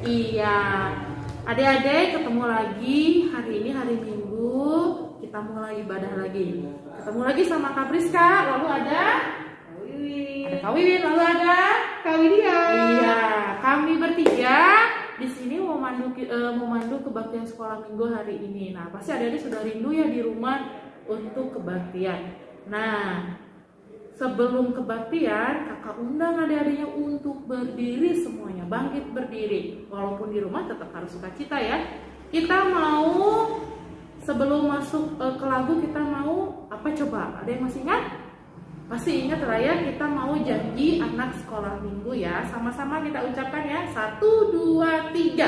Iya, adik-adik ketemu lagi. Hari ini hari Minggu, kita mulai ibadah lagi. Ketemu lagi sama Kak Priska, lalu ada Kak Wiwin, lalu ada Kak Widya. Iya, kami bertiga di sini mau mandu kebaktian sekolah minggu hari ini. Nah, pasti adik-adik sudah rindu ya di rumah untuk kebaktian. Nah, sebelum kebaktian, kakak undang adik-adiknya untuk berdiri semuanya, bangkit berdiri. Walaupun di rumah tetap harus sukacita ya. Kita mau sebelum masuk ke lagu kita mau apa coba? Ada yang masih ingat? Pasti ingat lah ya, kita mau janji anak sekolah minggu ya. Sama-sama kita ucapkan ya. 1, 2, 3.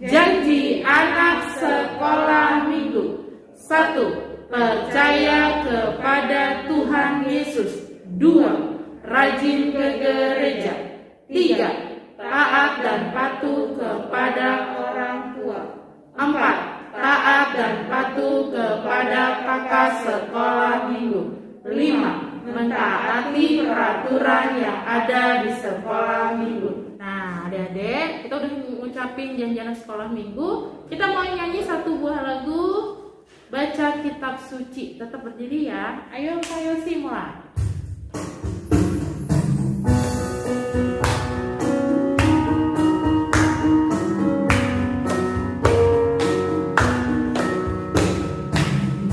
Janji anak sekolah minggu. 1. Percaya kepada Tuhan Yesus. 2. Rajin ke gereja. 3. Taat dan patuh kepada orang tua. 4. Taat dan patuh kepada kakak sekolah minggu. 5. Mentaati peraturan yang ada di sekolah minggu. Nah, adik-adik, kita udah ngucapin janji anak sekolah minggu. Kita mau nyanyi satu buah lagu, baca kitab suci. Tetap berdiri ya. Ayo Kak Yosi mulai.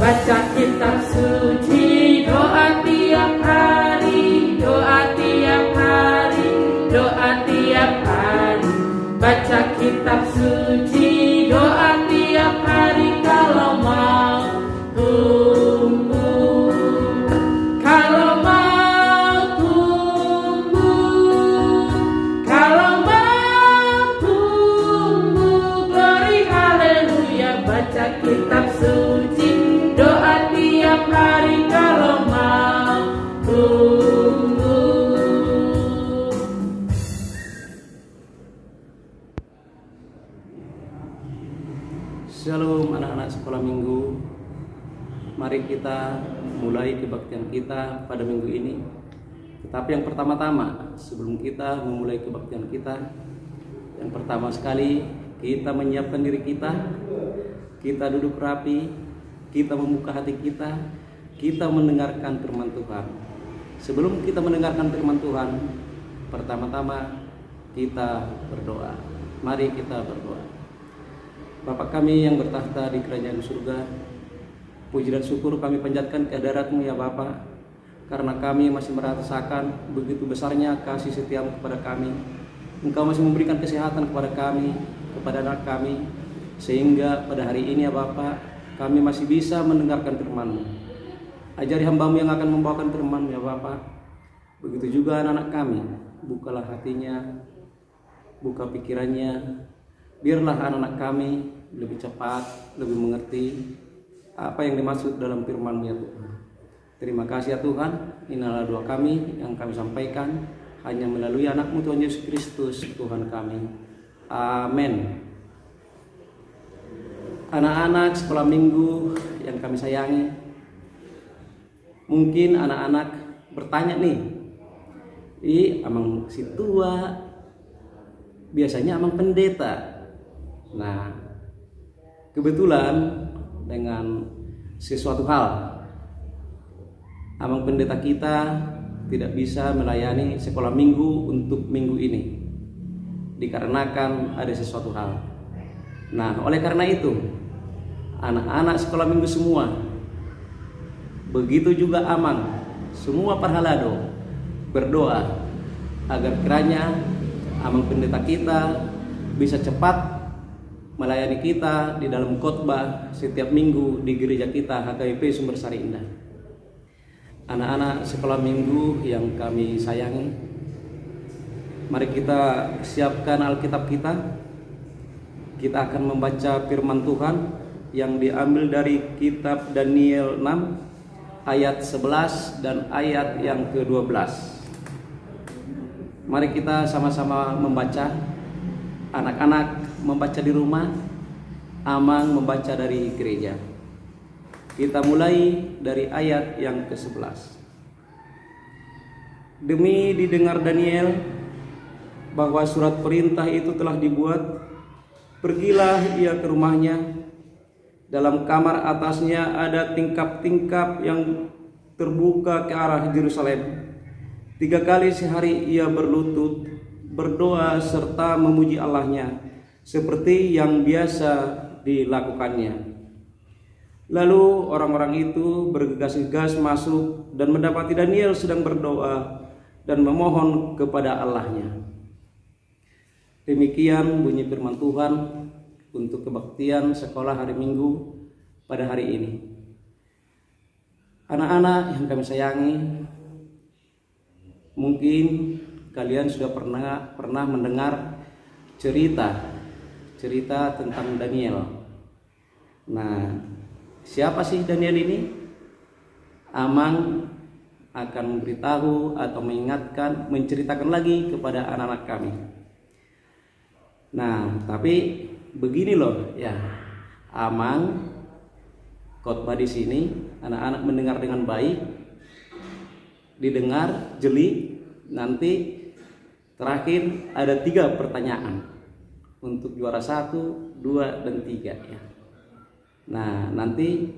Baca kitab suci, doa tiap hari, doa tiap hari, doa tiap hari. Baca kitab suci, doa tiap hari kalau mau tumbuh. Kalau mau tumbuh, kalau mau tumbuh, glory haleluya. Baca kitab suci, doa tiap hari kalau mau tumbuh. Shalom anak-anak sekolah minggu. Mari kita mulai kebaktian kita pada minggu ini. Tetapi yang pertama-tama, sebelum kita memulai kebaktian kita, yang pertama sekali kita menyiapkan diri kita. Kita duduk rapi, kita membuka hati kita mendengarkan firman Tuhan. Sebelum kita mendengarkan firman Tuhan, pertama-tama kita berdoa. Mari kita berdoa. Bapa kami yang bertahta di kerajaan surga, puji dan syukur kami panjatkan ke hadirat-Mu ya Bapa, karena kami masih merasakan begitu besarnya kasih setiamu kepada kami. Engkau masih memberikan kesehatan kepada kami, kepada anak kami, sehingga pada hari ini ya Bapa, kami masih bisa mendengarkan firman-Mu. Ajari hamba-Mu yang akan membawakan firman-Mu ya Bapa. Begitu juga anak-anak kami, bukalah hatinya, buka pikirannya. Biarlah anak-anak kami lebih cepat, lebih mengerti apa yang dimaksud dalam firman-Mu ya Tuhan. Terima kasih ya Tuhan. Inilah doa kami yang kami sampaikan hanya melalui anak-Mu Tuhan Yesus Kristus Tuhan kami. Amin. Anak-anak sekolah minggu yang kami sayangi, mungkin anak-anak bertanya nih, amang si tua, biasanya amang pendeta. Nah, kebetulan dengan sesuatu hal, amang pendeta kita tidak bisa melayani sekolah minggu untuk minggu ini, dikarenakan ada sesuatu hal. Nah, oleh karena itu, anak-anak sekolah minggu semua, begitu juga amang, semua parhalado berdoa agar kiranya amang pendeta kita bisa cepat melayani kita di dalam khotbah setiap minggu di gereja kita HKBP Sumber Sari Indah. Anak-anak sekolah minggu yang kami sayangi, mari kita siapkan Alkitab kita. Kita akan membaca firman Tuhan yang diambil dari kitab Daniel 6 ayat 11 dan ayat yang ke-12. Mari kita sama-sama membaca. Anak-anak membaca di rumah, amang membaca dari gereja. Kita mulai dari ayat yang ke-11. Demi didengar Daniel bahwa surat perintah itu telah dibuat, pergilah ia ke rumahnya. Dalam kamar atasnya ada tingkap-tingkap yang terbuka ke arah Yerusalem. 3 kali sehari ia berlutut, berdoa serta memuji Allahnya, seperti yang biasa dilakukannya. Lalu orang-orang itu bergegas-gegas masuk dan mendapati Daniel sedang berdoa dan memohon kepada Allahnya. Demikian bunyi firman Tuhan untuk kebaktian sekolah hari Minggu pada hari ini. Anak-anak yang kami sayangi, mungkin kalian sudah pernah mendengar cerita tentang Daniel. Nah, siapa sih Daniel ini? Amang akan memberitahu atau menceritakan lagi kepada anak-anak kami. Nah, tapi begini loh ya, Amang khotbah di sini, anak-anak mendengar dengan baik, didengar jeli. Nanti terakhir ada 3 pertanyaan untuk juara 1, 2, dan 3 ya. Nah, nanti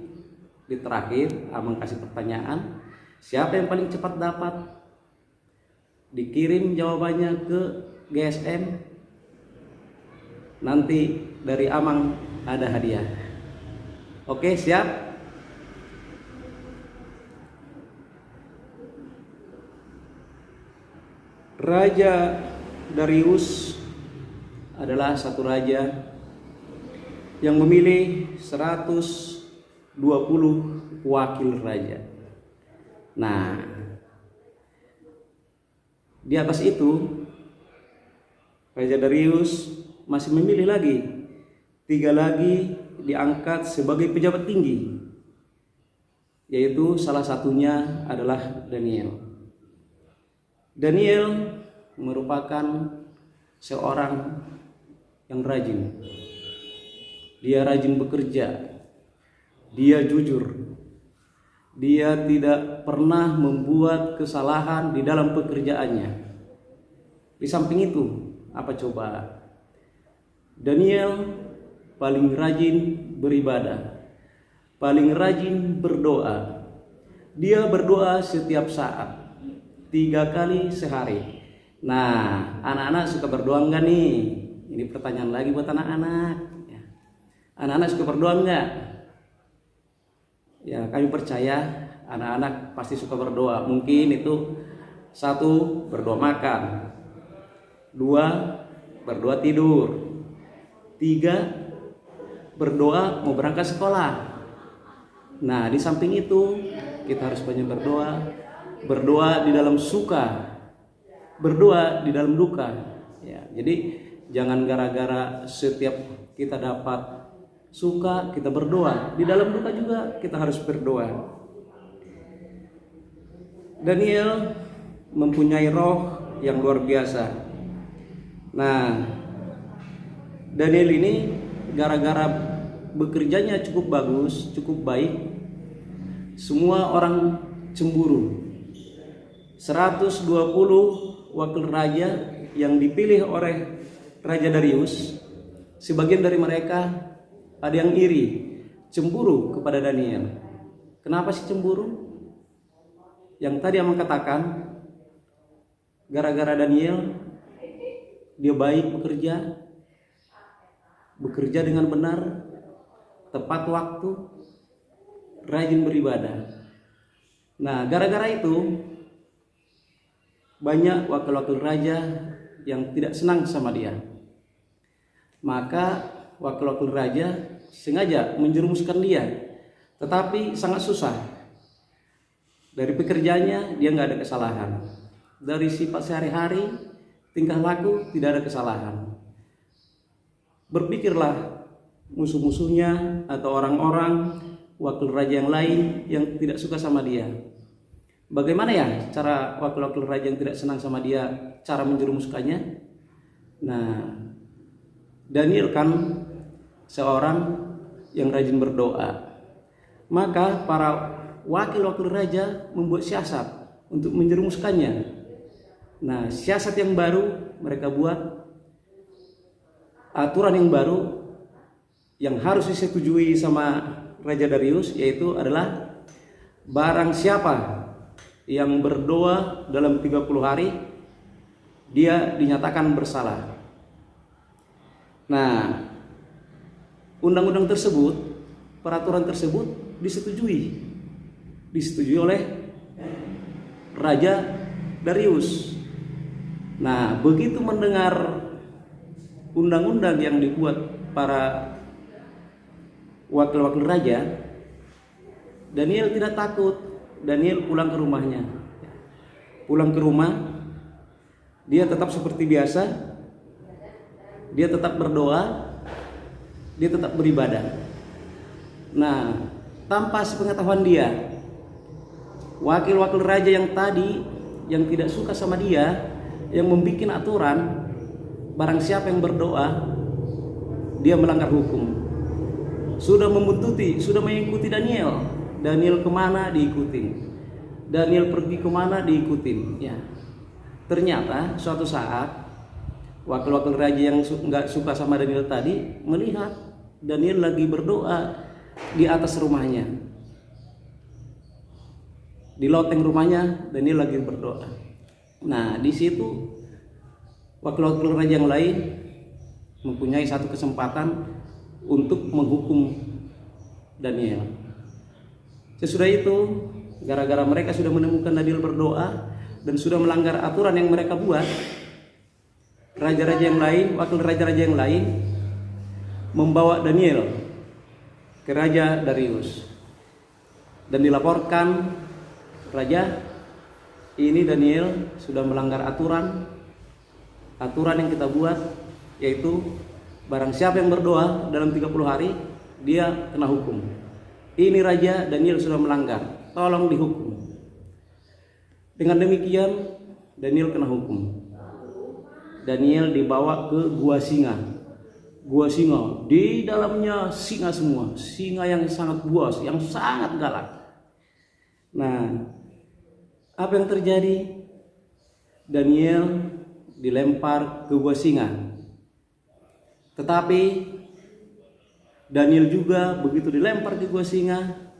di terakhir Amang kasih pertanyaan, siapa yang paling cepat dapat dikirim jawabannya ke GSM, nanti dari Amang ada hadiah. Oke, siap? Raja Darius adalah satu raja yang memilih 120 wakil raja. Nah, di atas itu Raja Darius masih memilih lagi 3 lagi diangkat sebagai pejabat tinggi, yaitu salah satunya adalah Daniel. Daniel merupakan seorang yang rajin. Dia rajin bekerja, dia jujur, dia tidak pernah membuat kesalahan di dalam pekerjaannya. Di samping itu, apa coba? Daniel paling rajin beribadah, paling rajin berdoa. Dia berdoa setiap saat, 3 kali sehari. Nah, anak-anak suka berdoa enggak nih? Ini pertanyaan lagi buat anak-anak. Anak-anak suka berdoa enggak? Ya, kami percaya anak-anak pasti suka berdoa. Mungkin itu 1, berdoa makan, 2, berdoa tidur, 3, berdoa mau berangkat sekolah. Nah, di samping itu kita harus banyak berdoa di dalam suka, berdoa di dalam duka. Ya, jadi jangan gara-gara setiap kita dapat suka kita berdoa, di dalam duka juga kita harus berdoa. Daniel mempunyai roh yang luar biasa. Nah, Daniel ini gara-gara bekerjanya cukup bagus, cukup baik, semua orang cemburu. 120 wakil raja yang dipilih oleh Raja Darius, sebagian dari mereka ada yang iri, cemburu kepada Daniel. Kenapa sih cemburu? Yang tadi Amang katakan, gara-gara Daniel dia baik bekerja dengan benar, tepat waktu, rajin beribadah. Nah, gara-gara itu banyak wakil-wakil raja yang tidak senang sama dia. Maka wakil-wakil raja sengaja menjerumuskan dia, tetapi sangat susah. Dari pekerjaannya dia nggak ada kesalahan, dari sifat sehari-hari, tingkah laku tidak ada kesalahan. Berpikirlah musuh-musuhnya atau orang-orang wakil raja yang lain yang tidak suka sama dia. Bagaimana ya cara wakil-wakil raja yang tidak senang sama dia, cara menjerumuskannya? Nah, Daniel kan seorang yang rajin berdoa. Maka para wakil-wakil raja membuat siasat untuk menjerumuskannya. Nah, siasat yang baru mereka buat, aturan yang baru yang harus disetujui sama Raja Darius, yaitu adalah barang siapa yang berdoa dalam 30 hari dia dinyatakan bersalah. Nah, undang-undang tersebut, peraturan tersebut disetujui oleh Raja Darius. Nah, begitu mendengar undang-undang yang dibuat para wakil-wakil raja, Daniel tidak takut. Daniel pulang ke rumahnya. Pulang ke rumah, dia tetap seperti biasa. Dia tetap berdoa, dia tetap beribadah. Nah, tanpa sepengetahuan dia, wakil-wakil raja yang tadi yang tidak suka sama dia, yang membuat aturan, barang siapa yang berdoa, dia melanggar hukum. Sudah membuntuti, sudah mengikuti Daniel. Daniel kemana diikutin, Daniel pergi kemana diikutin. Ya, ternyata suatu saat wakil-wakil raja yang nggak suka sama Daniel tadi melihat Daniel lagi berdoa di atas rumahnya, di loteng rumahnya Daniel lagi berdoa. Nah, di situ wakil-wakil raja yang lain mempunyai satu kesempatan untuk menghukum Daniel. Sesudah itu, gara-gara mereka sudah menemukan Daniel berdoa dan sudah melanggar aturan yang mereka buat, raja-raja yang lain, wakil raja-raja yang lain membawa Daniel ke Raja Darius dan dilaporkan, Raja, ini Daniel sudah melanggar aturan yang kita buat, yaitu barang siapa yang berdoa dalam 30 hari dia kena hukum. Ini Raja, Daniel sudah melanggar, tolong dihukum. Dengan demikian Daniel kena hukum. Daniel dibawa ke gua singa. Gua singa, di dalamnya singa semua, singa yang sangat buas, yang sangat galak. Nah, apa yang terjadi? Daniel dilempar ke gua singa. Tetapi Daniel juga begitu dilempar ke gua singa,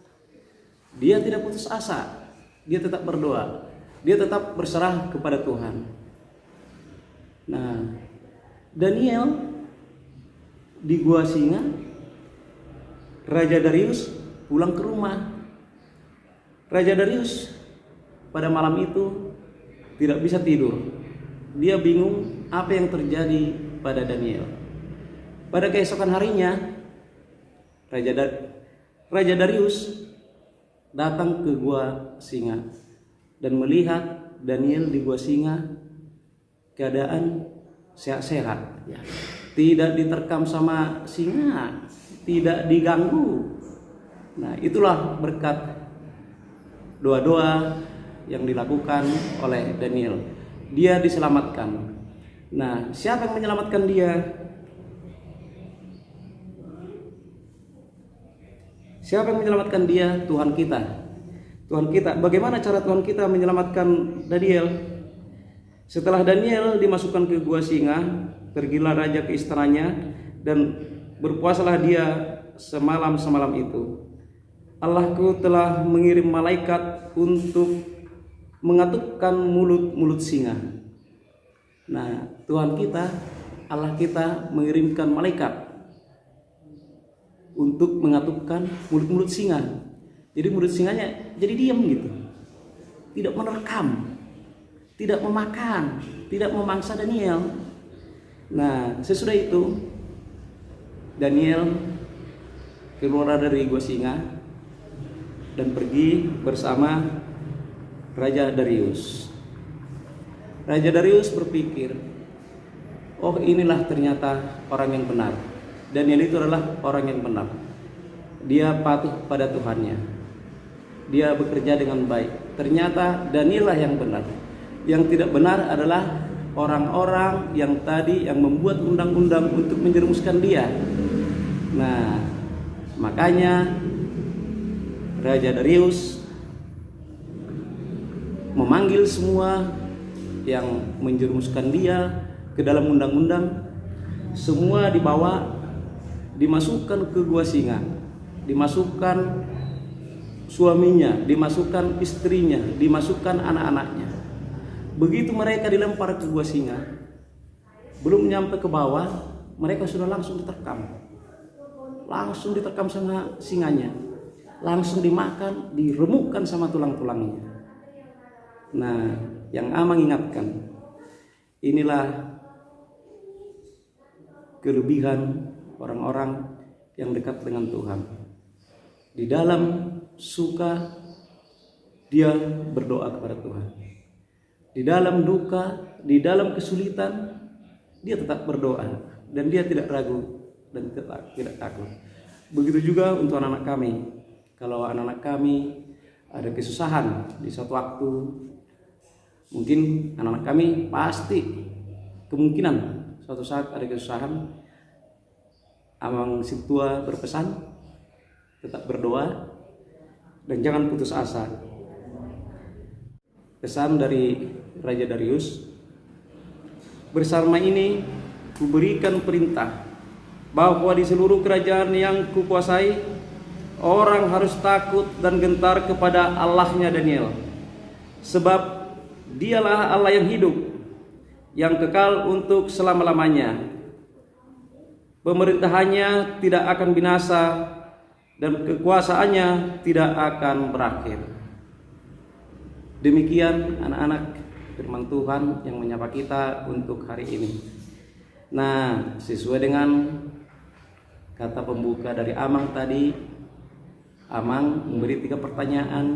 dia tidak putus asa. Dia tetap berdoa. Dia tetap berserah kepada Tuhan. Nah, Daniel di gua singa, Raja Darius pulang ke rumah. Raja Darius pada malam itu tidak bisa tidur. Dia bingung apa yang terjadi pada Daniel. Pada keesokan harinya, Raja Darius datang ke gua singa dan melihat Daniel di gua singa keadaan sehat-sehat, ya. Tidak diterkam sama singa, tidak diganggu. Nah, itulah berkat doa-doa yang dilakukan oleh Daniel. Dia diselamatkan. Nah, siapa yang menyelamatkan dia? Siapa yang menyelamatkan dia? Tuhan kita. Tuhan kita. Bagaimana cara Tuhan kita menyelamatkan Daniel? Setelah Daniel dimasukkan ke gua singa, pergilah raja ke istananya dan berpuasalah dia semalam itu. Allahku telah mengirim malaikat untuk mengatupkan mulut singa. Nah, Tuhan kita, Allah kita mengirimkan malaikat untuk mengatupkan mulut singa. Jadi mulut singanya jadi diam gitu, tidak menerkam, tidak memakan, tidak memangsa Daniel. Nah, sesudah itu Daniel keluar dari gua singa dan pergi bersama Raja Darius. Raja Darius berpikir, oh inilah ternyata orang yang benar. Daniel itu adalah orang yang benar. Dia patuh pada Tuhannya. Dia bekerja dengan baik. Ternyata Daniel lah yang benar. Yang tidak benar adalah orang-orang yang tadi yang membuat undang-undang untuk menjerumuskan dia. Nah, makanya Raja Darius memanggil semua yang menjerumuskan dia ke dalam undang-undang, semua dibawa, dimasukkan ke gua singa, dimasukkan suaminya, dimasukkan istrinya, dimasukkan anak-anaknya. Begitu mereka dilempar ke gua singa, belum nyampe ke bawah, mereka sudah langsung diterkam sama singanya, langsung dimakan, diremukkan sama tulang-tulangnya. Nah, yang Amang ingatkan, inilah kelebihan orang-orang yang dekat dengan Tuhan. Di dalam suka dia berdoa kepada Tuhan, di dalam duka, di dalam kesulitan dia tetap berdoa, dan dia tidak ragu dan tidak takut. Begitu juga untuk anak-anak kami. Kalau anak-anak kami ada kesusahan di suatu waktu, mungkin anak-anak kami pasti kemungkinan suatu saat ada kesusahan, Amang Situa berpesan tetap berdoa dan jangan putus asa. Pesan dari Raja Darius, bersama ini kuberikan perintah bahwa di seluruh kerajaan yang kukuasai, orang harus takut dan gentar kepada Allahnya Daniel, sebab dialah Allah yang hidup, yang kekal untuk selama-lamanya. Pemerintahannya tidak akan binasa dan kekuasaannya tidak akan berakhir. Demikian anak-anak firman Tuhan yang menyapa kita untuk hari ini. Nah, sesuai dengan kata pembuka dari Amang tadi, Amang memberi 3 pertanyaan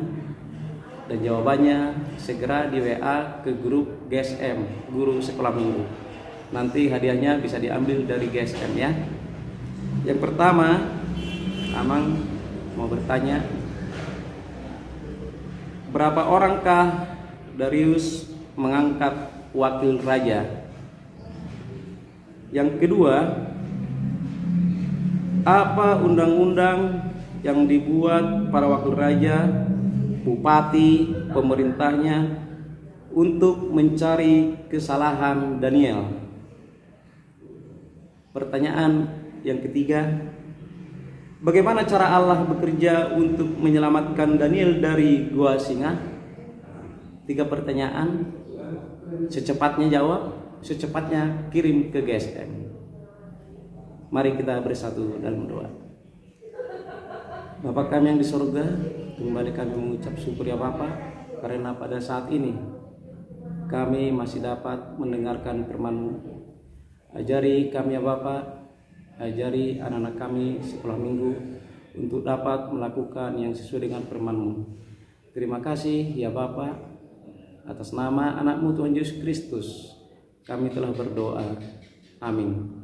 dan jawabannya segera di WA ke grup GSM, Guru Sekolah Minggu. Nanti hadiahnya bisa diambil dari GSM ya. Yang pertama, Amang mau bertanya, berapa orangkah Darius mengangkat wakil raja? Yang kedua, apa undang-undang yang dibuat para wakil raja, bupati, pemerintahnya untuk mencari kesalahan Daniel? Pertanyaan yang ketiga, bagaimana cara Allah bekerja untuk menyelamatkan Daniel dari gua singa? 3 pertanyaan, secepatnya jawab, secepatnya kirim ke GSM. Mari kita bersatu dalam doa. Bapa kami yang di sorga, kembali kami mengucap syukur ya Bapa, karena pada saat ini kami masih dapat mendengarkan firman-Mu. Ajari kami ya Bapa, ajari anak-anak kami sekolah minggu untuk dapat melakukan yang sesuai dengan firman-Mu. Terima kasih ya Bapa, atas nama anak-Mu Tuhan Yesus Kristus kami telah berdoa. Amin.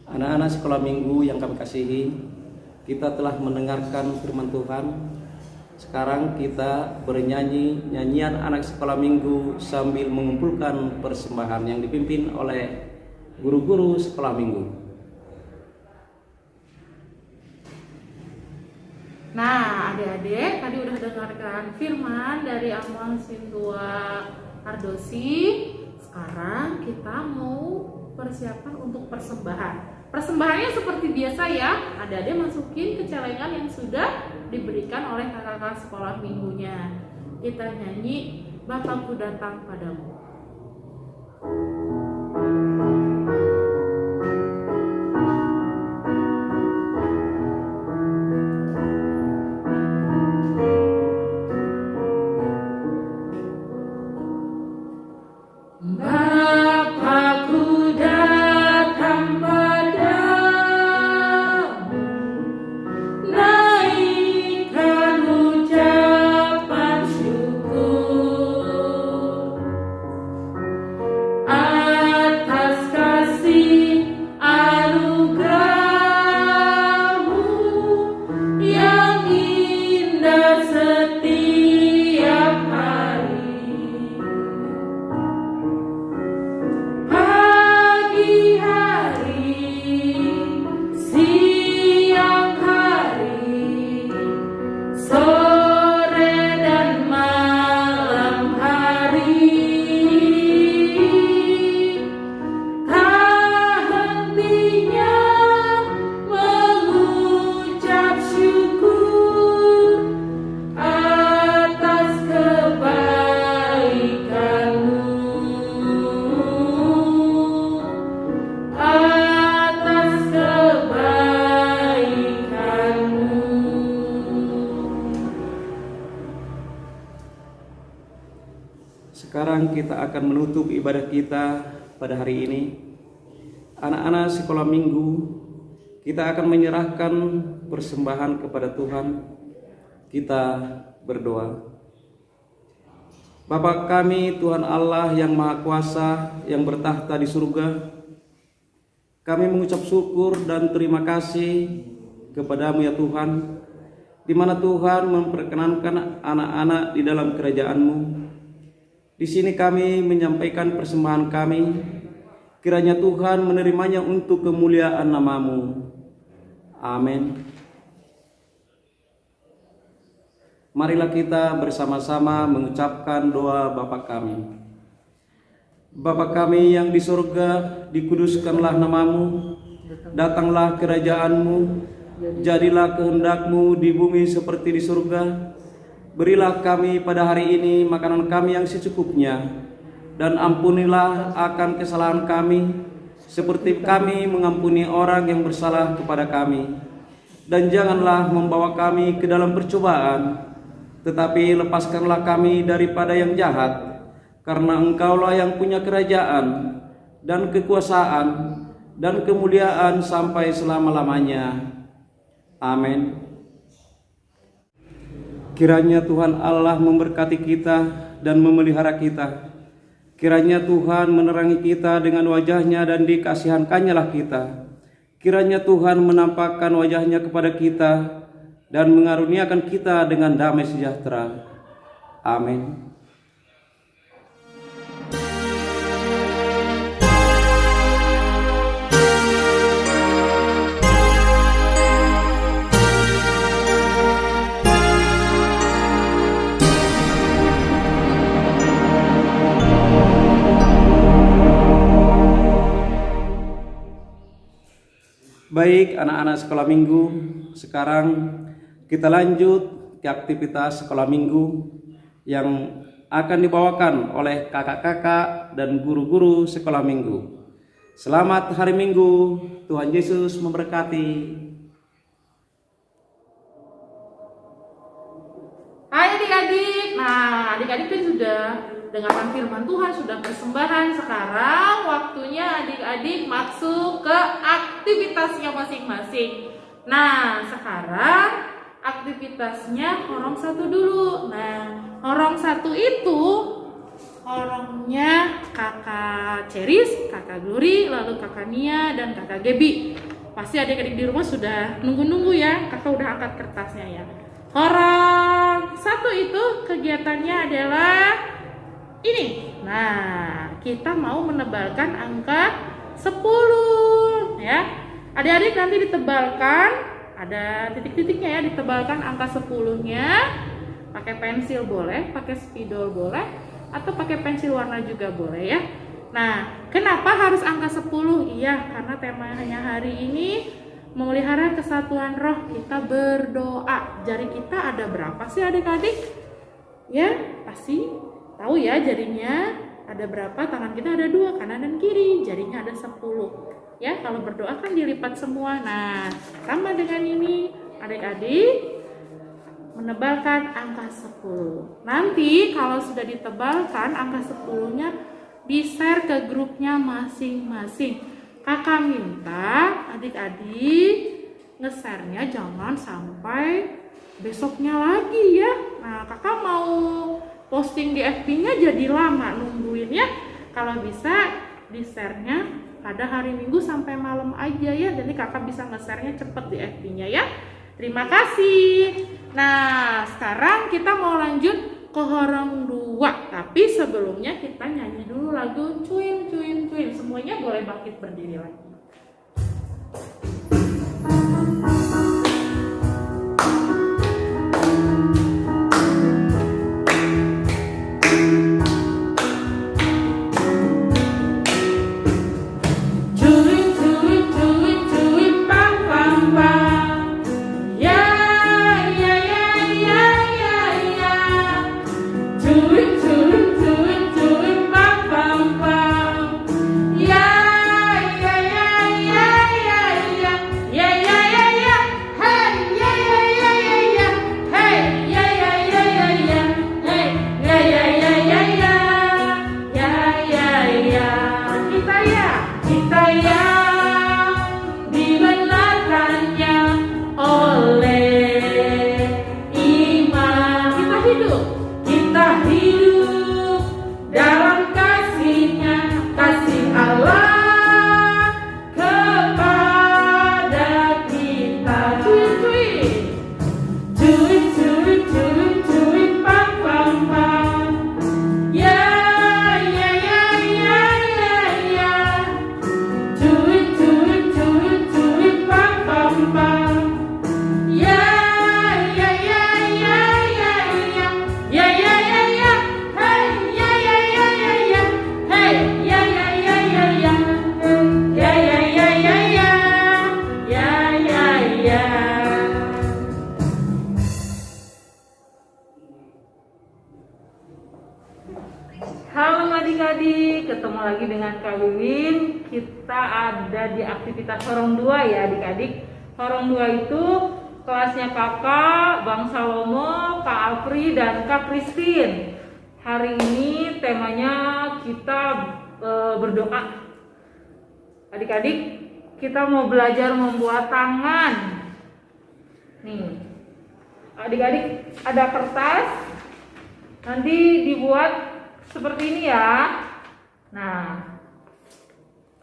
Anak-anak sekolah minggu yang kami kasihi, kita telah mendengarkan firman Tuhan. Sekarang kita bernyanyi nyanyian anak sekolah minggu sambil mengumpulkan persembahan yang dipimpin oleh guru-guru sekolah minggu. Nah, adik-adik tadi udah dengarkan firman dari Amang Sintua Ardosi. Sekarang kita mau persiapan untuk persembahan. Persembahannya seperti biasa ya, adik-adik masukin ke celengan yang sudah diberikan oleh kakak-kakak sekolah minggunya. Kita nyanyi Bapakku Datang Padamu. hatinya mengucap syukur atas kebaikanmu, atas kebaikanmu. Sekarang kita akan menutup ibadah kita pada hari ini. Anak-anak sekolah minggu, kita akan menyerahkan persembahan kepada Tuhan. Kita berdoa. Bapa kami, Tuhan Allah yang Maha Kuasa, yang bertahta di surga, kami mengucap syukur dan terima kasih kepadamu ya Tuhan, di mana Tuhan memperkenankan anak-anak di dalam kerajaan-Mu. Di sini kami menyampaikan persembahan kami, kiranya Tuhan menerimanya untuk kemuliaan nama-Mu. Amin. Marilah kita bersama-sama mengucapkan doa Bapa kami. Bapa kami yang di surga, dikuduskanlah nama-Mu, datanglah kerajaan-Mu, jadilah kehendak-Mu di bumi seperti di surga. Berilah kami pada hari ini makanan kami yang secukupnya, dan ampunilah akan kesalahan kami, seperti kami mengampuni orang yang bersalah kepada kami. Dan janganlah membawa kami ke dalam percobaan, tetapi lepaskanlah kami daripada yang jahat, karena Engkaulah yang punya kerajaan, dan kekuasaan, dan kemuliaan sampai selama-lamanya. Amin. Kiranya Tuhan Allah memberkati kita dan memelihara kita. Kiranya Tuhan menerangi kita dengan wajah-Nya dan dikasihankan-Nya kita. Kiranya Tuhan menampakkan wajah-Nya kepada kita dan mengaruniakan kita dengan damai sejahtera. Amin. Baik anak-anak sekolah minggu, sekarang kita lanjut ke aktivitas sekolah minggu yang akan dibawakan oleh kakak-kakak dan guru-guru sekolah minggu. Selamat hari Minggu, Tuhan Yesus memberkati. Hai adik-adik, nah adik-adik kan sudah dengarkan firman Tuhan, sudah persembahan. Sekarang waktunya adik-adik masuk ke aktivitasnya masing-masing. Nah sekarang aktivitasnya horong satu dulu. Nah horong satu itu horongnya kakak Ceris, kakak Glory, lalu kakak Nia, dan kakak Gebi. Pasti adik-adik di rumah sudah nunggu-nunggu ya, kakak udah angkat kertasnya ya. Horong satu itu kegiatannya adalah ini. Nah, kita mau menebalkan angka 10 ya. Adik-adik nanti ditebalkan, ada titik-titiknya ya, ditebalkan angka 10-nya. Pakai pensil boleh, pakai spidol boleh, atau pakai pensil warna juga boleh ya. Nah, kenapa harus angka 10? Iya, karena temanya hari ini memelihara kesatuan roh. Kita berdoa. Jari kita ada berapa sih adik-adik? Ya, pasti tahu ya jarinya ada berapa, tangan kita ada 2, kanan dan kiri, jarinya ada 10 ya. Kalau berdoa kan dilipat semua. Nah sama dengan ini adik-adik menebalkan angka 10. Nanti kalau sudah ditebalkan angka 10-nya di-share ke grupnya masing-masing. Kakak minta adik-adik nge-share-nya jangan sampai besoknya lagi ya. Nah kakak mau posting di FB-nya jadi lama nungguin ya. Kalau bisa di-share-nya pada hari Minggu sampai malam aja ya. Jadi kakak bisa nge-share-nya cepet di FB-nya ya. Terima kasih. Nah, sekarang kita mau lanjut ke horong 2. Tapi sebelumnya kita nyanyi dulu lagu Cuin Cuin Cuin. Semuanya boleh bangkit berdiri lagi. Cuin cuin Kak Wiwin, kita ada di aktivitas Horong 2 ya adik-adik. Horong 2 itu kelasnya Kakak, Bang Salomo, Kak Afri, dan Kak Christine. Hari ini temanya kita berdoa. Adik-adik, kita mau belajar membuat tangan. Nih, adik-adik ada kertas, nanti dibuat seperti ini ya. Nah,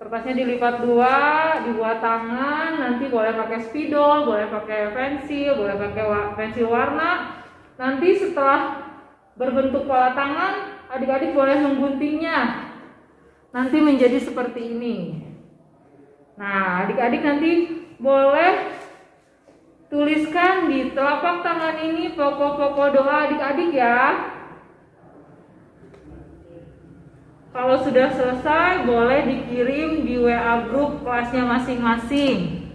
kertasnya dilipat 2, dibuat tangan. Nanti boleh pakai spidol, boleh pakai pensil, boleh pakai pensil warna. Nanti setelah berbentuk pola tangan, adik-adik boleh mengguntingnya. Nanti menjadi seperti ini. Nah, adik-adik nanti boleh tuliskan di telapak tangan ini pokok-pokok doa adik-adik ya. Kalau sudah selesai boleh dikirim di WA grup kelasnya masing-masing.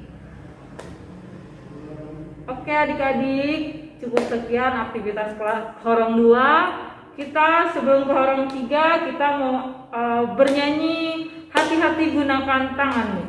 Oke adik-adik, cukup sekian aktivitas kelas Horong 2. Kita sebelum ke Horong 3 kita mau bernyanyi Hati-hati gunakan tanganmu.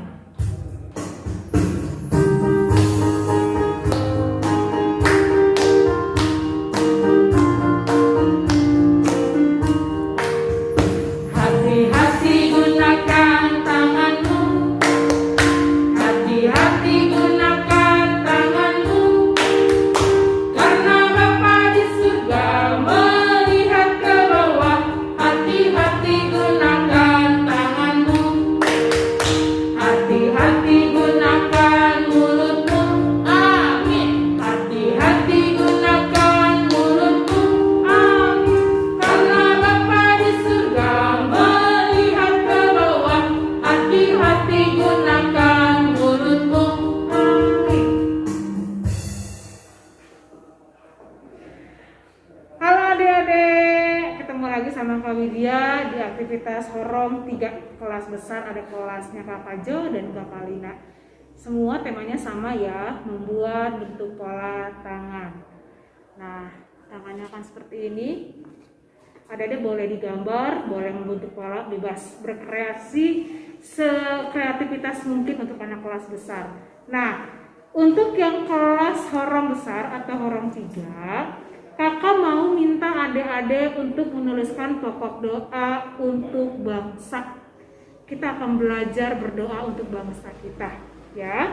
Sama Kak Widya di aktivitas Horong 3 kelas besar, ada kelasnya Kak Jo dan Kak Lina. Semua temanya sama ya, membuat bentuk pola tangan. Nah, tangannya akan seperti ini. Adik-adik boleh digambar, boleh membentuk pola, bebas berkreasi sekreativitas mungkin untuk anak kelas besar. Nah, untuk yang kelas Horong besar atau Horong 3, Kakak mau minta adik-adik untuk menuliskan pokok doa untuk bangsa. Kita akan belajar berdoa untuk bangsa kita, ya.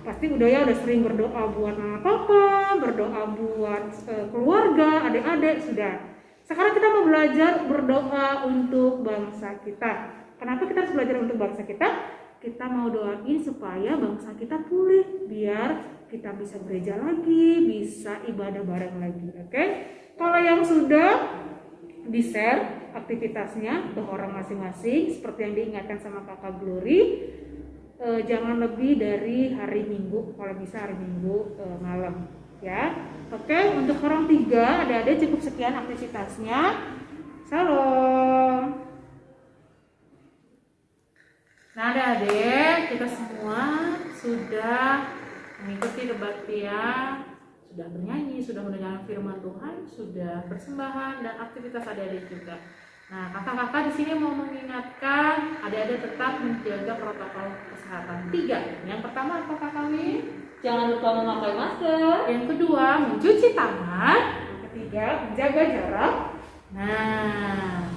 Pasti udah sering berdoa buat mama papa, berdoa buat keluarga, adik-adik sudah. Sekarang kita mau belajar berdoa untuk bangsa kita. Kenapa kita harus belajar untuk bangsa kita? Kita mau doain supaya bangsa kita pulih, biar kita bisa gereja lagi, bisa ibadah bareng lagi, oke? Kalau yang sudah di-share aktivitasnya ke orang masing-masing, seperti yang diingatkan sama Kakak Glory, jangan lebih dari hari Minggu, kalau bisa hari Minggu malam, ya. Oke, untuk orang 3, adik-adik cukup sekian aktivitasnya. Salam. Nah adik-adik, kita semua sudah mengikuti kebaktian, sudah bernyanyi, sudah mendengar firman Tuhan, sudah persembahan dan aktivitas adik-adik juga. Nah, kakak-kakak di sini mau mengingatkan adik-adik tetap menjaga protokol kesehatan 3. Yang pertama apa Kakak Wi? Jangan lupa memakai masker. Yang kedua, mencuci tangan. Yang ketiga, menjaga jarak. Nah,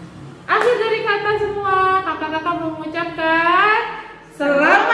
akhir dari kata semua, kakak-kakak mengucapkan selamat